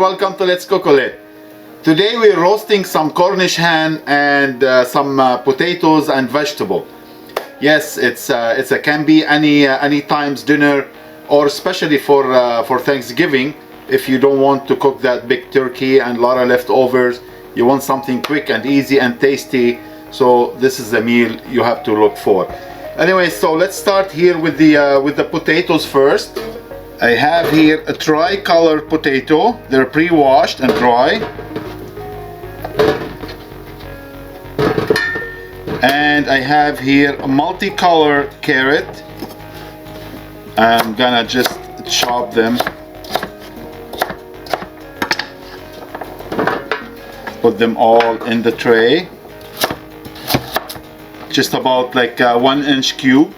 welcome to Letscookolet. Today we're roasting some Cornish hen and some potatoes and vegetable. Yes, it's can be any times dinner, or especially for Thanksgiving. If you don't want to cook that big turkey and a lot of leftovers, you want something quick and easy and tasty. So this is the meal you have to look for. Anyway, so let's start here with the potatoes first. I have here a tri-colored potato. They're pre-washed and dry. And I have here a multicolored carrot. I'm gonna just chop them. Put them all in the tray. Just about like 1 inch cube.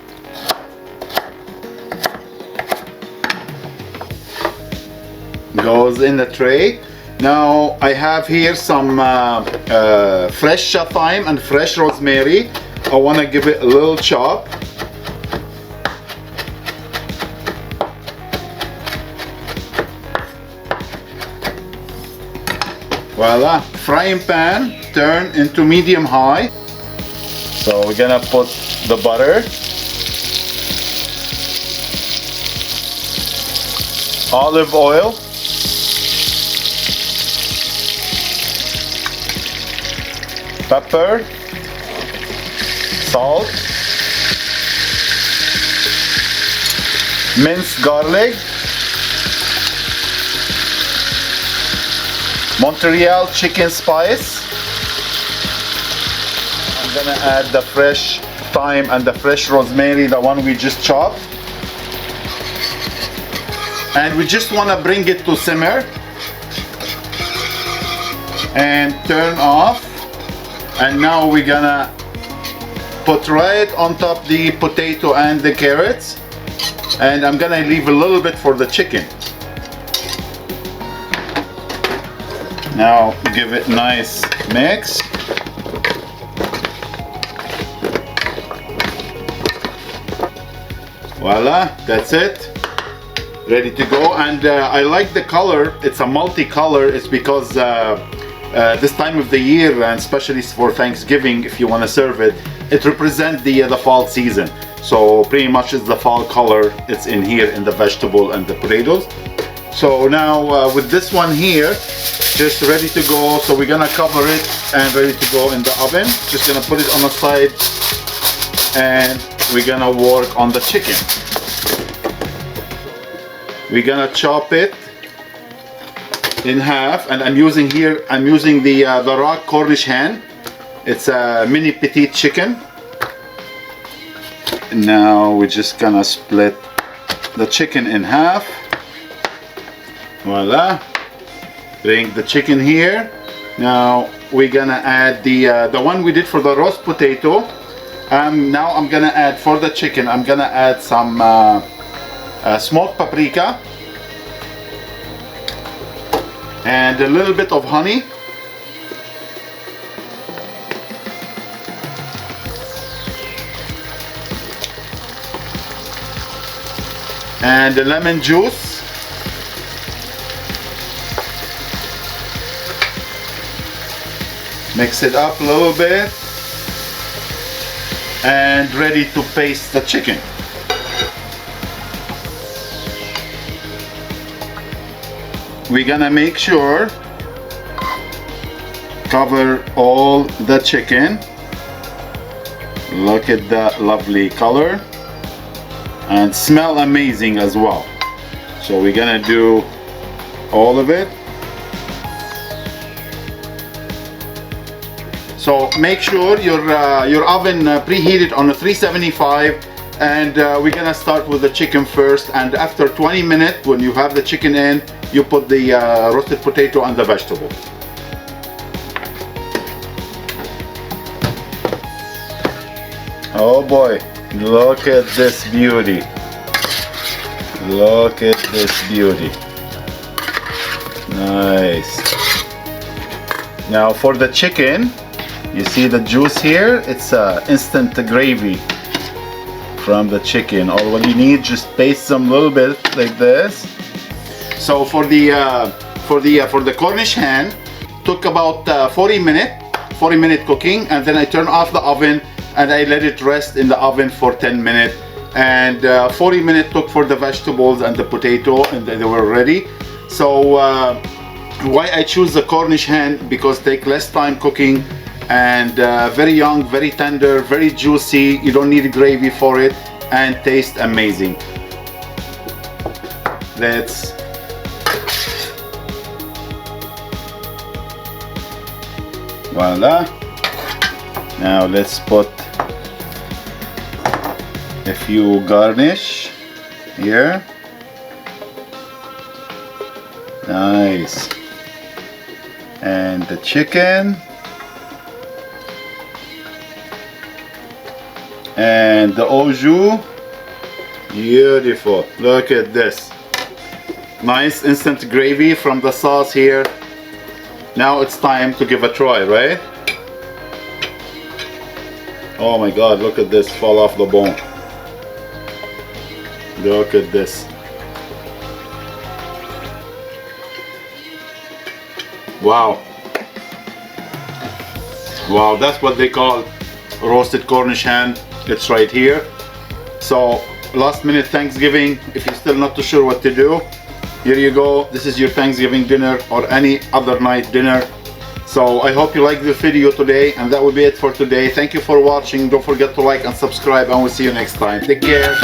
Goes in the tray. Now I have here some fresh thyme and fresh rosemary. I want to give it a little chop. Voila! Frying pan, turn into medium high. So we're gonna put the butter, olive oil, pepper, salt, minced garlic, Montreal chicken spice. I'm gonna add the fresh thyme and the fresh rosemary, the one we just chopped. And we just wanna bring it to simmer and turn off. And now we're gonna put right on top the potato and the carrots, and I'm gonna leave a little bit for the chicken. Now give it nice mix. Voila, that's it, ready to go. And I like the color, it's a multicolor. It's because this time of the year, and especially for Thanksgiving, if you want to serve it, it represents the fall season. So pretty much it's the fall color. It's in here in the vegetable and the potatoes. So now with this one here, just ready to go. So we're gonna cover it and ready to go in the oven. Just gonna put it on the side, and we're gonna work on the chicken. We're gonna chop it in half, and I'm using the raw Cornish hen. It's a mini petite chicken. And now we're just gonna split the chicken in half. Voila! Bring the chicken here. Now we're gonna add the one we did for the roast potato. Now I'm gonna add for the chicken. I'm gonna add some smoked paprika and a little bit of honey. And the lemon juice. Mix it up a little bit, and ready to paste the chicken. We're gonna make sure cover all the chicken. Look at that lovely color, and smell amazing as well. So we're gonna do all of it. So make sure your oven preheated on a 375, and we're gonna start with the chicken first. And after 20 minutes, when you have the chicken in, you put the roasted potato and the vegetable. Oh boy, look at this beauty. Look at this beauty. Nice. Now for the chicken, you see the juice here? It's instant gravy from the chicken. All what you need, just paste some little bit like this. So for the for the Cornish hen took about 40 minute cooking, and then I turn off the oven and I let it rest in the oven for 10 minutes, and 40 minutes took for the vegetables and the potato, and they were ready. So why I choose the Cornish hen, because take less time cooking, and very young, very tender, very juicy. You don't need gravy for it, and taste amazing. Let's voila. Now let's put a few garnish here. Nice. And the chicken. And the au jus. Beautiful. Look at this. Nice instant gravy from the sauce here. Now it's time to give a try, right? Oh my God, look at this, fall off the bone. Look at this. Wow. Wow, that's what they call roasted Cornish hen. It's right here. So, last minute Thanksgiving, if you're still not too sure what to do, here you go. This is your Thanksgiving dinner or any other night dinner. So I hope you liked the video today, and that will be it for today. Thank you for watching. Don't forget to like and subscribe, and we'll see you next time. Take care.